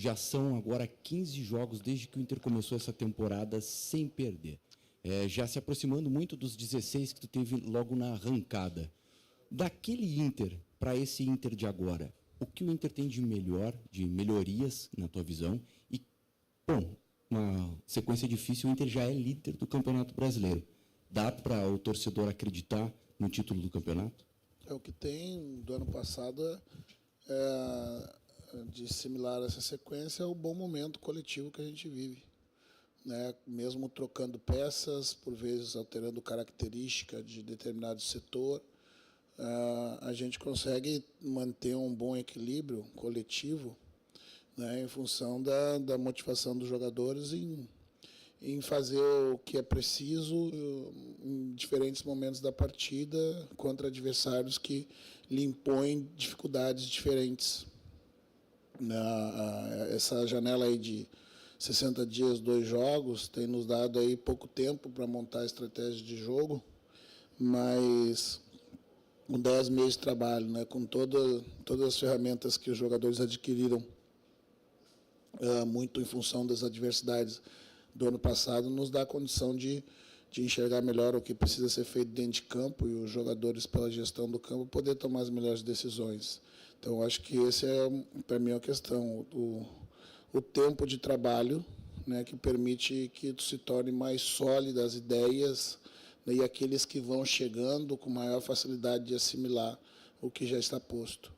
Já são agora 15 jogos desde que o Inter começou essa temporada sem perder. Já se aproximando muito dos 16 que tu teve logo na arrancada. Daquele Inter para esse Inter de agora, o que o Inter tem de melhor, de melhorias na tua visão? E, bom, uma sequência difícil, o Inter já é líder do Campeonato Brasileiro. Dá para o torcedor acreditar no título do campeonato? O que tem do ano passado de similar a essa sequência é o bom momento coletivo que a gente vive, né? Mesmo trocando peças, por vezes alterando característica de determinado setor, a gente consegue manter um bom equilíbrio coletivo, né, em função da motivação dos jogadores em fazer o que é preciso em diferentes momentos da partida contra adversários que lhe impõem dificuldades diferentes. Essa janela aí de 60 dias, 2 jogos, tem nos dado aí pouco tempo para montar a estratégia de jogo, mas com 10 meses de trabalho, né, com todas as ferramentas que os jogadores adquiriram, muito em função das adversidades do ano passado, nos dá a condição de enxergar melhor o que precisa ser feito dentro de campo e os jogadores, pela gestão do campo, poder tomar as melhores decisões. Então, acho que esse é, para mim, a questão, o tempo de trabalho, né, que permite que se torne mais sólidas as ideias, né, e aqueles que vão chegando com maior facilidade de assimilar o que já está posto.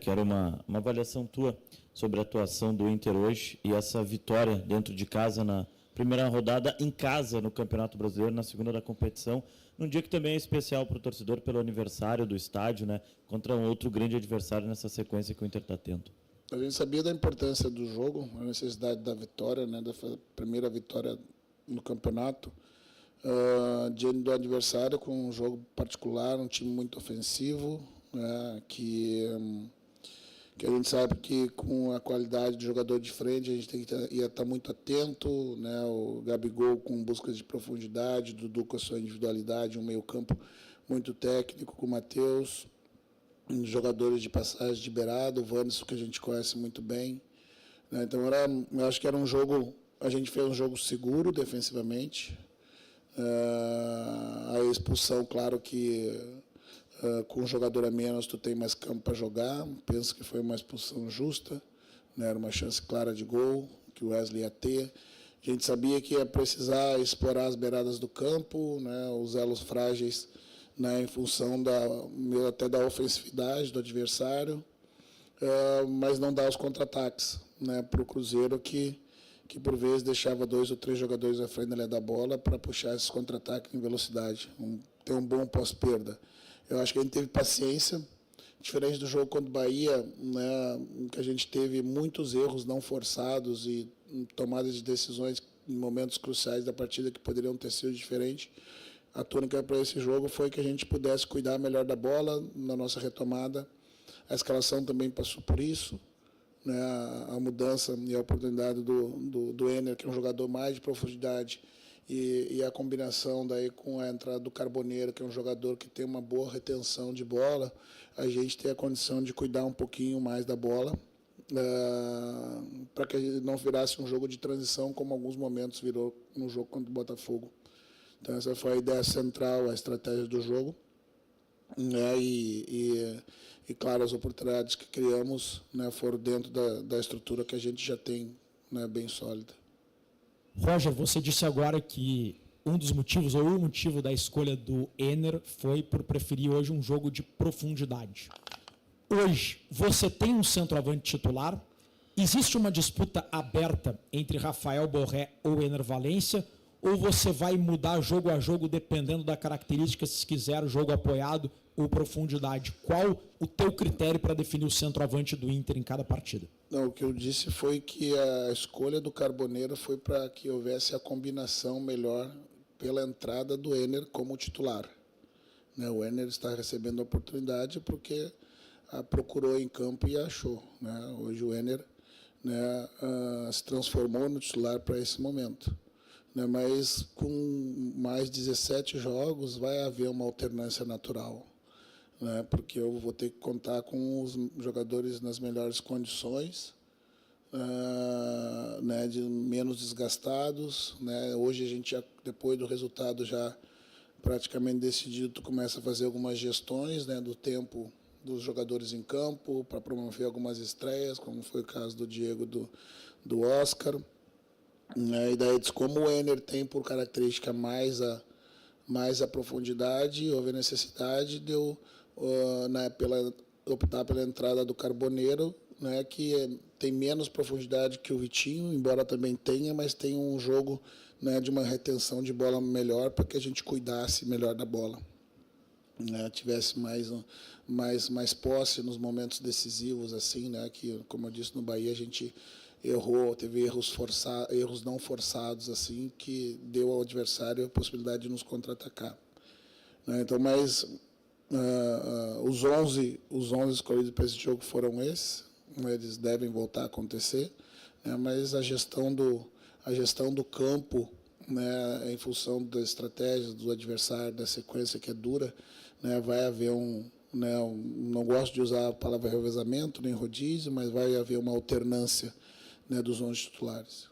Quero uma avaliação tua sobre a atuação do Inter hoje e essa vitória dentro de casa na primeira rodada, em casa no Campeonato Brasileiro, na segunda da competição, num dia que também é especial para o torcedor pelo aniversário do estádio, né, contra um outro grande adversário nessa sequência que o Inter está tendo. A gente sabia da importância do jogo, a necessidade da vitória, né, da primeira vitória no campeonato, diante do adversário, com um jogo particular, um time muito ofensivo, né, que a gente sabe que com a qualidade de jogador de frente a gente tem que estar muito atento, né, o Gabigol com busca de profundidade, Dudu com a sua individualidade, um meio campo muito técnico com o Matheus, jogadores de passagem de beirada, o Wanderson, que a gente conhece muito bem, né, então eu acho que era um jogo, a gente fez um jogo seguro defensivamente, a expulsão, claro que com um jogador a menos, tu tem mais campo para jogar. Penso que foi uma expulsão justa, né? Era uma chance clara de gol que o Wesley ia ter. A gente sabia que ia precisar explorar as beiradas do campo, né? Os elos frágeis, né? Em função até da ofensividade do adversário, mas não dar os contra-ataques, né? Para o Cruzeiro, que por vezes deixava 2 ou 3 jogadores à frente da linha da bola para puxar esses contra-ataques em velocidade, ter um bom pós-perda. Eu acho que a gente teve paciência, diferente do jogo contra o Bahia, né, que a gente teve muitos erros não forçados e tomadas de decisões em momentos cruciais da partida que poderiam ter sido diferentes. A tônica para esse jogo foi que a gente pudesse cuidar melhor da bola na nossa retomada. A escalação também passou por isso, né, a mudança e a oportunidade do Enner, que é um jogador mais de profundidade, e a combinação daí com a entrada do Carboneiro, que é um jogador que tem uma boa retenção de bola, a gente tem a condição de cuidar um pouquinho mais da bola, para que não virasse um jogo de transição, como alguns momentos virou no jogo contra o Botafogo. Então essa foi a ideia central, a estratégia do jogo, né, e claro, as oportunidades que criamos, né, foram dentro da estrutura que a gente já tem, né, bem sólida. Roger, você disse agora que um dos motivos, ou o motivo da escolha do Enner foi por preferir hoje um jogo de profundidade. Hoje, você tem um centroavante titular? Existe uma disputa aberta entre Rafael Borré ou Enner Valencia? Ou você vai mudar jogo a jogo dependendo da característica, se quiser jogo apoiado ou profundidade? Qual o teu critério para definir o centroavante do Inter em cada partida? Não, o que eu disse foi que a escolha do Carboneiro foi para que houvesse a combinação melhor pela entrada do Enner como titular. Né, o Enner está recebendo a oportunidade porque procurou em campo e achou. Né? Hoje o Enner, né, se transformou no titular para esse momento. Mas com mais 17 jogos vai haver uma alternância natural. né, porque eu vou ter que contar com os jogadores nas melhores condições, né, de menos desgastados, né. Hoje a gente, depois do resultado já praticamente decidido, tu começa a fazer algumas gestões, né, do tempo dos jogadores em campo para promover algumas estreias, como foi o caso do Diego, do Oscar, né. E daí como o Enner tem por característica mais a profundidade, houve a necessidade de eu optar pela entrada do Carboneiro, né, que tem menos profundidade que o Vitinho, embora também tenha, mas tem um jogo, né, de uma retenção de bola melhor, para que a gente cuidasse melhor da bola, né, tivesse mais posse nos momentos decisivos, assim, né, que, como eu disse, no Bahia a gente errou, teve erros não forçados, assim, que deu ao adversário a possibilidade de nos contra-atacar, né. Então, mas os 11 escolhidos para esse jogo foram esses, né, eles devem voltar a acontecer, né, mas a gestão do campo, né, em função das estratégias do adversário, da sequência que é dura, né, vai haver não gosto de usar a palavra revezamento nem rodízio, mas vai haver uma alternância, né, dos 11 titulares.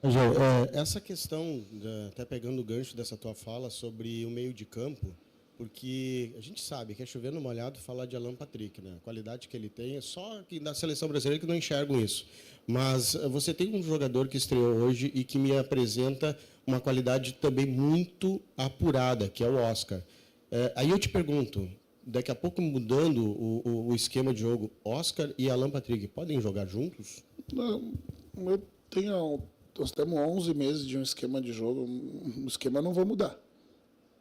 Angel, essa questão, até pegando o gancho dessa tua fala sobre o meio de campo, porque a gente sabe que é chover no molhado falar de Alan Patrick, né? A qualidade que ele tem, é só que na seleção brasileira que não enxergam isso. Mas você tem um jogador que estreou hoje e que me apresenta uma qualidade também muito apurada, que é o Oscar. Aí eu te pergunto, daqui a pouco mudando o esquema de jogo, Oscar e Alan Patrick podem jogar juntos? Não, nós temos 11 meses de um esquema de jogo, o esquema não vai mudar.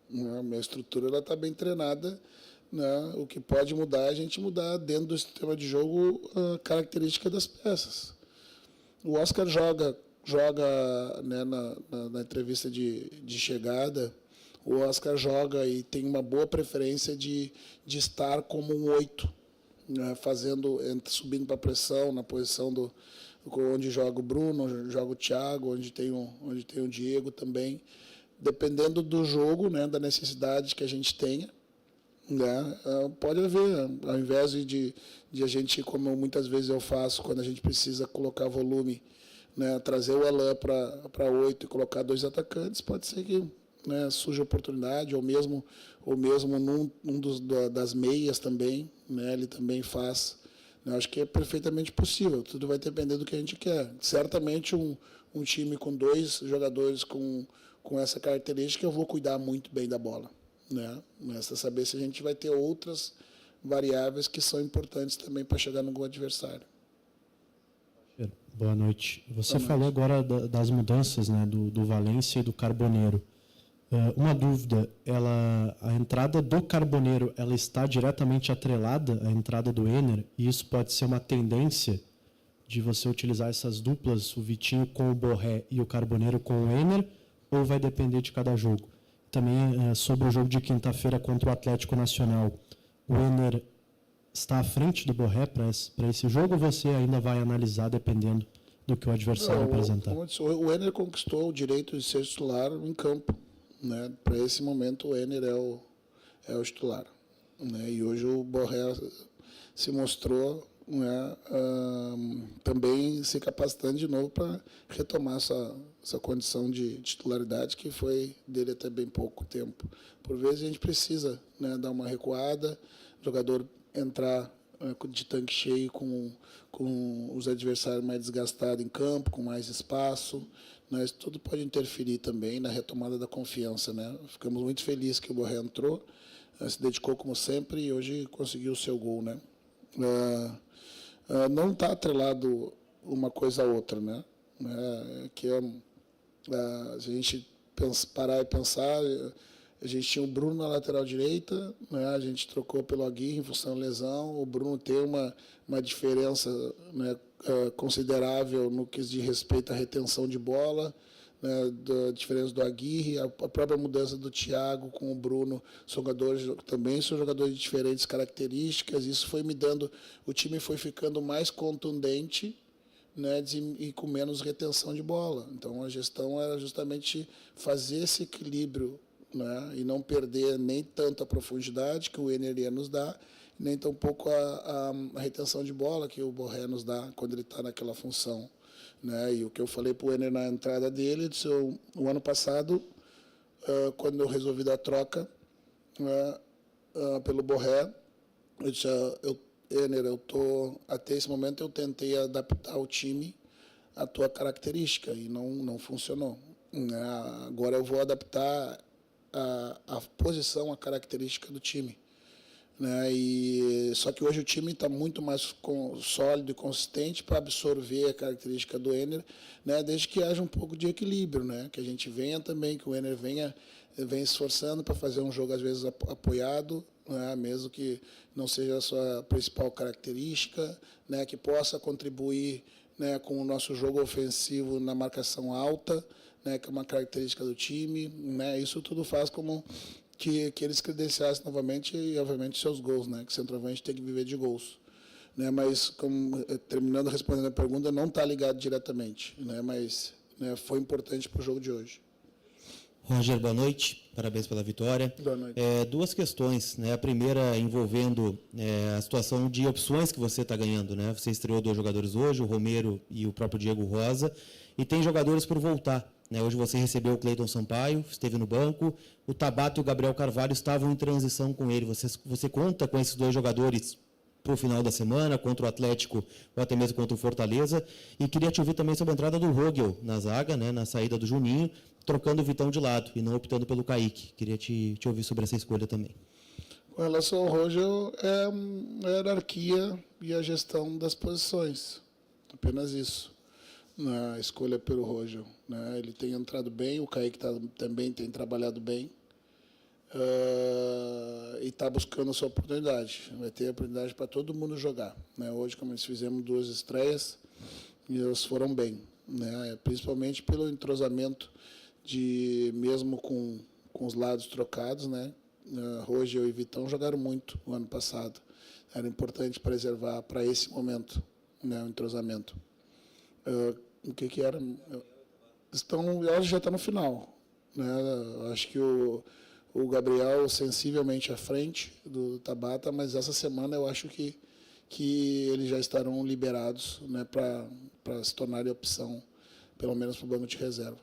A minha estrutura está bem treinada, né? O que pode mudar é a gente mudar dentro do sistema de jogo a característica das peças. O Oscar joga, né, na entrevista de chegada, o Oscar joga e tem uma boa preferência de estar como um 8, né, subindo para a pressão, na posição onde joga o Bruno, onde joga o Thiago, onde tem o Diego também. Dependendo do jogo, né, da necessidade que a gente tenha, né, pode haver, ao invés de a gente, como muitas vezes eu faço, quando a gente precisa colocar volume, né, trazer o Alan para 8 e colocar 2 atacantes, pode ser que, né, surja oportunidade, ou mesmo das meias também, né, ele também faz. Eu acho que é perfeitamente possível, tudo vai depender do que a gente quer. Certamente um time com 2 jogadores com essa característica, eu vou cuidar muito bem da bola, né? Resta saber se a gente vai ter outras variáveis que são importantes também para chegar no gol adversário. Boa noite. Você falou agora das mudanças, né, do Valência e do Carboneiro. Uma dúvida, a entrada do Carboneiro, ela está diretamente atrelada à entrada do Enner, e isso pode ser uma tendência de você utilizar essas duplas, o Vitinho com o Borré e o Carboneiro com o Enner, ou vai depender de cada jogo? Também sobre o jogo de quinta-feira contra o Atlético Nacional, o Enner está à frente do Borré para esse jogo, ou você ainda vai analisar dependendo do que o adversário apresentar? O Enner conquistou o direito de ser titular em campo, né? Para esse momento o Enner é o titular, né? E hoje o Borré se mostrou, né, também se capacitando de novo para retomar essa condição de titularidade que foi dele até bem pouco tempo. Por vezes a gente precisa, né, dar uma recuada, o jogador entrar de tanque cheio com os adversários mais desgastados em campo, com mais espaço, né, isso tudo pode interferir também na retomada da confiança, né? Ficamos muito felizes que o Borré entrou, se dedicou como sempre e hoje conseguiu o seu gol, né? Não está atrelado uma coisa a outra, né? Se a gente parar e pensar, a gente tinha o Bruno na lateral direita, né? A gente trocou pelo Aguirre em função da lesão, o Bruno tem uma diferença, né, considerável no que diz respeito à retenção de bola, né, da diferença do Aguirre, a própria mudança do Thiago com o Bruno, também são jogadores de diferentes características, isso foi me dando, o time foi ficando mais contundente, né, e com menos retenção de bola. Então a gestão era justamente fazer esse equilíbrio, né? E não perder nem tanto a profundidade que o Enner ia nos dar, nem tampouco a retenção de bola que o Borré nos dá quando ele está naquela função, né? E o que eu falei para o Enner na entrada dele, disse, o ano passado, quando eu resolvi dar troca pelo Borré, eu disse, Enner, até esse momento eu tentei adaptar o time à tua característica e não funcionou. Agora eu vou adaptar a posição, a característica do time, né? Só que hoje o time está muito mais sólido e consistente para absorver a característica do Enner, né? Desde que haja um pouco de equilíbrio, né? Que a gente venha também, que o Enner venha esforçando para fazer um jogo às vezes apoiado, né? Mesmo que não seja a sua principal característica, né? Que possa contribuir, né, com o nosso jogo ofensivo na marcação alta, né, que é uma característica do time, né? Isso tudo faz como que eles credenciassem novamente e, obviamente, seus gols, né? Que o centroavante tem que viver de gols, né? Mas, terminando respondendo a pergunta, não está ligado diretamente, né? Mas, né, foi importante para o jogo de hoje. Roger, boa noite. Parabéns pela vitória. Boa noite. Duas questões, né? A primeira envolvendo a situação de opções que você está ganhando, né? Você estreou 2 jogadores hoje, o Romero e o próprio Diego Rosa, e tem jogadores por voltar, né? Hoje você recebeu o Cleiton Sampaio, esteve no banco, o Tabata e o Gabriel Carvalho estavam em transição com ele. Você conta com esses 2 jogadores para o final da semana, contra o Atlético ou até mesmo contra o Fortaleza? E queria te ouvir também sobre a entrada do Rogel na zaga, né, na saída do Juninho, trocando o Vitão de lado e não optando pelo Kaique. Queria te ouvir sobre essa escolha também. Com relação ao Rogel, é a hierarquia e a gestão das posições. Apenas isso. Na escolha pelo Rogel, né? Ele tem entrado bem, o Kaique também tem trabalhado bem. E está buscando a sua oportunidade. Vai ter oportunidade para todo mundo jogar, né? Hoje, como nós fizemos 2 estreias, e elas foram bem, né? Principalmente pelo entrosamento, mesmo com os lados trocados, né? Rogel e Vitão jogaram muito o ano passado. Era importante preservar para esse momento, né, o entrosamento. O que era? Hoje já está no final, né? Acho que o Gabriel sensivelmente à frente do Tabata, mas essa semana eu acho que eles já estarão liberados, né, para se tornarem opção, pelo menos para o banco de reserva.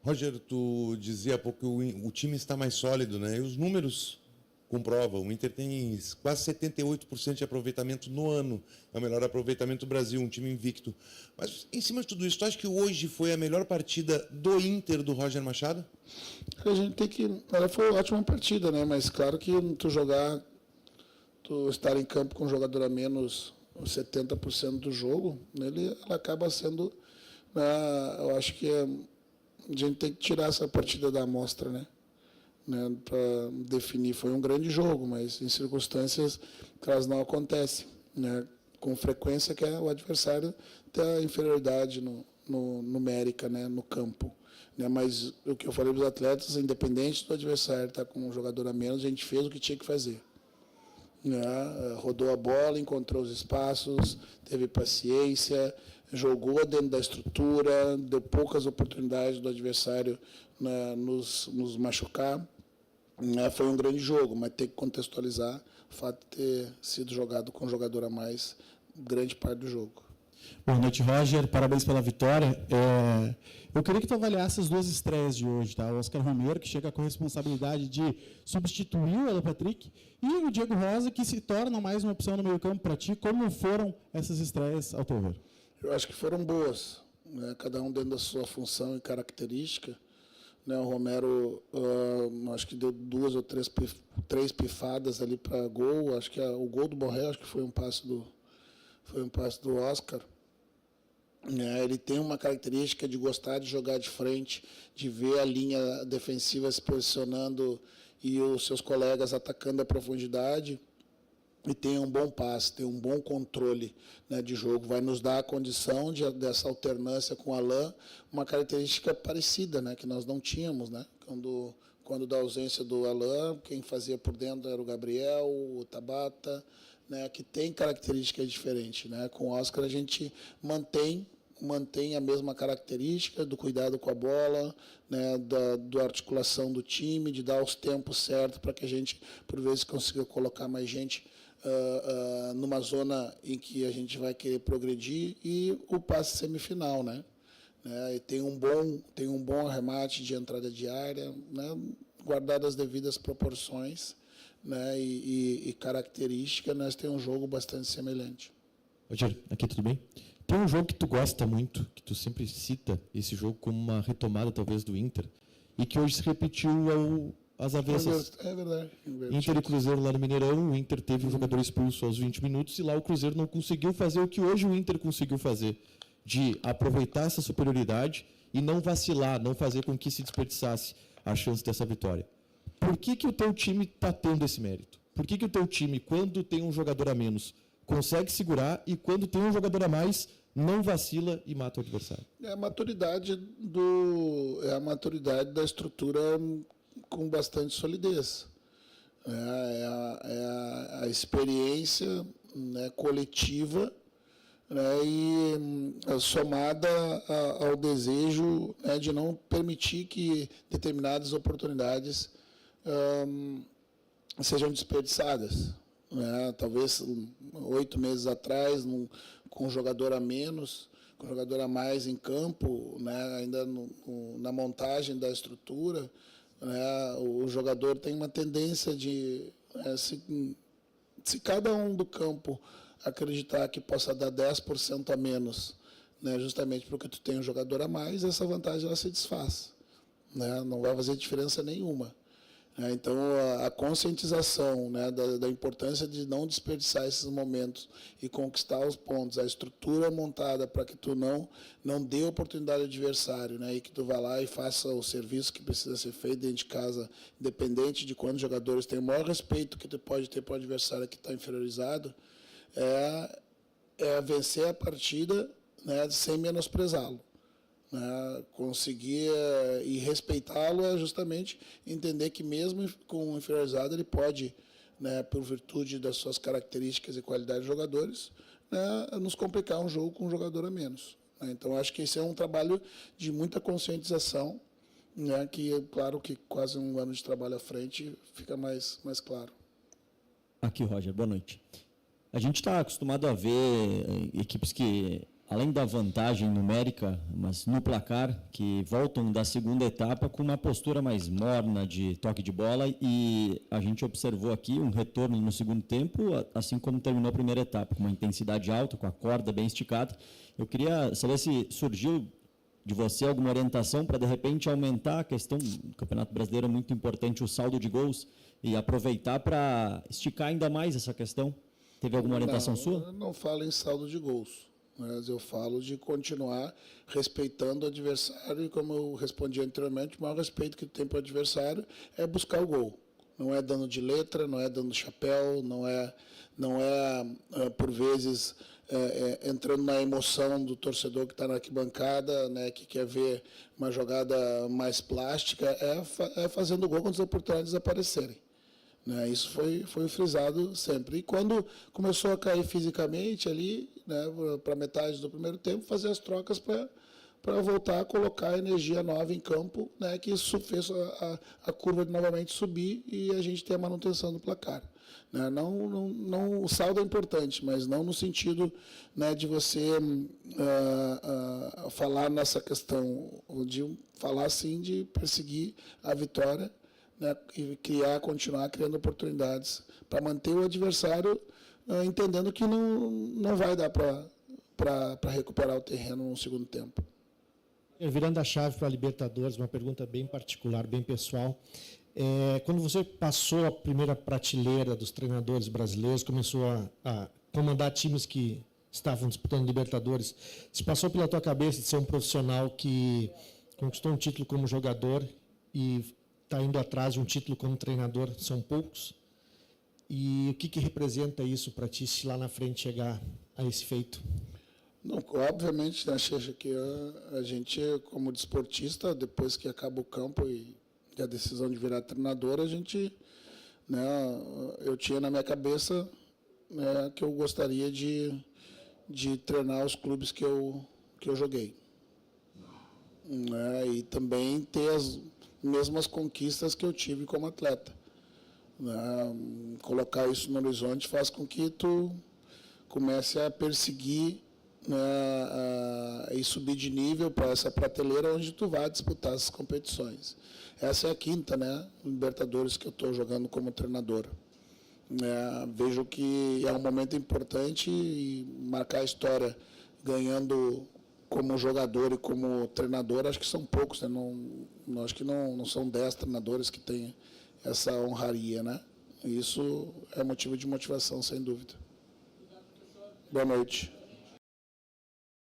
Roger, tu dizia há pouco que o time está mais sólido, né? E os números comprovam. O Inter tem quase 78% de aproveitamento no ano. É o melhor aproveitamento do Brasil, um time invicto. Mas, em cima de tudo isso, tu acha que hoje foi a melhor partida do Inter do Roger Machado? A gente tem que... Ela foi uma ótima partida, né? Mas claro que tu estar em campo com um jogador a menos 70% do jogo, ela acaba sendo... eu acho que a gente tem que tirar essa partida da amostra, né? Para definir. Foi um grande jogo, mas em circunstâncias que elas não acontecem, né? Com frequência que o adversário tem a inferioridade numérica, né, no campo, né? Mas o que eu falei para os atletas, independente do adversário estar com um jogador a menos, a gente fez o que tinha que fazer, né? Rodou a bola, encontrou os espaços, teve paciência, jogou dentro da estrutura, deu poucas oportunidades do adversário, né, nos machucar. Foi um grande jogo, mas tem que contextualizar o fato de ter sido jogado com um jogador a mais grande parte do jogo. Boa noite, Roger. Parabéns pela vitória. Eu queria que tu avaliasse as 2 estreias de hoje, tá? O Oscar Romero, que chega com a responsabilidade de substituir o Alan Patrick, e o Diego Rosa, que se torna mais uma opção no meio-campo para ti. Como foram essas estreias ao teu ver? Eu acho que foram boas, né? Cada um dentro da sua função e característica, né? O Romero, acho que deu 2 ou 3 pifadas ali para gol. Acho que o gol do Borré, acho que foi um passe do Oscar. Ele tem uma característica de gostar de jogar de frente, de ver a linha defensiva se posicionando e os seus colegas atacando a profundidade. E tem um bom passe, tem um bom controle, né, de jogo. Vai nos dar a condição dessa alternância com o Alain, uma característica parecida, né, que nós não tínhamos, né? Quando da ausência do Alain, quem fazia por dentro era o Gabriel, o Tabata, né, que tem características diferentes, né? Com o Oscar a gente mantém mantém a mesma característica do cuidado com a bola, né, da articulação do time, de dar os tempos certos para que a gente, por vezes, consiga colocar mais gente numa zona em que a gente vai querer progredir, e o passe semifinal, né? E tem um bom arremate de entrada de área, né, guardado as devidas proporções, né, e características, nós temos um jogo bastante semelhante. Roger, aqui tudo bem? Tem um jogo que tu gosta muito, que tu sempre cita esse jogo como uma retomada talvez do Inter, e que hoje se repetiu às avessas. É verdade. Inter e Cruzeiro lá no Mineirão, o Inter teve um jogador expulso aos 20 minutos e lá o Cruzeiro não conseguiu fazer o que hoje o Inter conseguiu fazer, de aproveitar essa superioridade e não vacilar, não fazer com que se desperdiçasse a chance dessa vitória. Por que o teu time está tendo esse mérito? Por que o teu time, quando tem um jogador a menos, consegue segurar, e quando tem um jogador a mais, não vacila e mata o adversário? É a maturidade da estrutura com bastante solidez. É a experiência, né, coletiva, né, e somada ao desejo, né, de não permitir que determinadas oportunidades sejam desperdiçadas. Talvez 8 meses atrás, com um jogador a menos, com um jogador a mais em campo, né, ainda na montagem da estrutura, né, o jogador tem uma tendência de, se cada um do campo acreditar que possa dar 10% a menos, né, justamente porque tu tem um jogador a mais, essa vantagem ela se desfaz, né, não vai fazer diferença nenhuma. Então, a conscientização, né, da importância de não desperdiçar esses momentos e conquistar os pontos, a estrutura montada para que tu não dê oportunidade ao adversário, né, e que tu vá lá e faça o serviço que precisa ser feito dentro de casa, independente de quantos jogadores tem, o maior respeito que tu pode ter para o adversário que está inferiorizado, é vencer a partida, né, sem menosprezá-lo. Conseguir e respeitá-lo é justamente entender que mesmo com o inferiorizado ele pode, né, por virtude das suas características e qualidades de jogadores, né, nos complicar um jogo com um jogador a menos. Então acho que esse é um trabalho de muita conscientização, né, que claro que quase um ano de trabalho à frente fica mais claro. Aqui, Roger, boa noite. A gente está acostumado a ver equipes que, além da vantagem numérica, mas no placar, que voltam da segunda etapa com uma postura mais morna de toque de bola, e a gente observou aqui um retorno no segundo tempo, assim como terminou a primeira etapa, com uma intensidade alta, com a corda bem esticada. Eu queria saber se surgiu de você alguma orientação para, de repente, aumentar a questão do Campeonato Brasileiro, é muito importante o saldo de gols, e aproveitar para esticar ainda mais essa questão. Teve alguma orientação sua? Eu não falo em saldo de gols, mas eu falo de continuar respeitando o adversário, e como eu respondi anteriormente, o maior respeito que tem para o adversário é buscar o gol. Não é dando de letra, não é dando chapéu, não é por vezes, entrando na emoção do torcedor que está na arquibancada, né, que quer ver uma jogada mais plástica, é fazendo gol quando as oportunidades aparecerem. Isso foi frisado sempre. E quando começou a cair fisicamente ali, né, para metade do primeiro tempo, fazer as trocas para voltar a colocar energia nova em campo, né, que isso fez a curva de novamente subir e a gente ter a manutenção do placar. Não, o saldo é importante, mas não no sentido, né, de você falar nessa questão, de falar sim de perseguir a vitória, né, e continuar criando oportunidades para manter o adversário entendendo que não vai dar para recuperar o terreno no segundo tempo. Virando a chave para a Libertadores, uma pergunta bem particular, bem pessoal. Quando você passou a primeira prateleira dos treinadores brasileiros, começou a comandar times que estavam disputando Libertadores, se passou pela tua cabeça de ser um profissional que conquistou um título como jogador e está indo atrás de um título como treinador, são poucos? E o que representa isso para ti, se lá na frente chegar a esse feito? Não, obviamente, né, Checha, que a gente, como desportista, depois que acaba o campo e a decisão de virar treinador, a gente, né, eu tinha na minha cabeça, né, que eu gostaria de treinar os clubes que eu que eu joguei. Né? E também ter as mesmas conquistas que eu tive como atleta. Né? Colocar isso no horizonte faz com que tu comece a perseguir, né, e subir de nível para essa prateleira onde tu vai disputar essas competições. Essa é a quinta, né, Libertadores que eu estou jogando como treinador. Vejo que é um momento importante e marcar a história ganhando como jogador e como treinador, acho que são poucos, né? Não, acho que não são 10 treinadores que têm essa honraria, né? E isso é motivo de motivação, sem dúvida. Boa noite.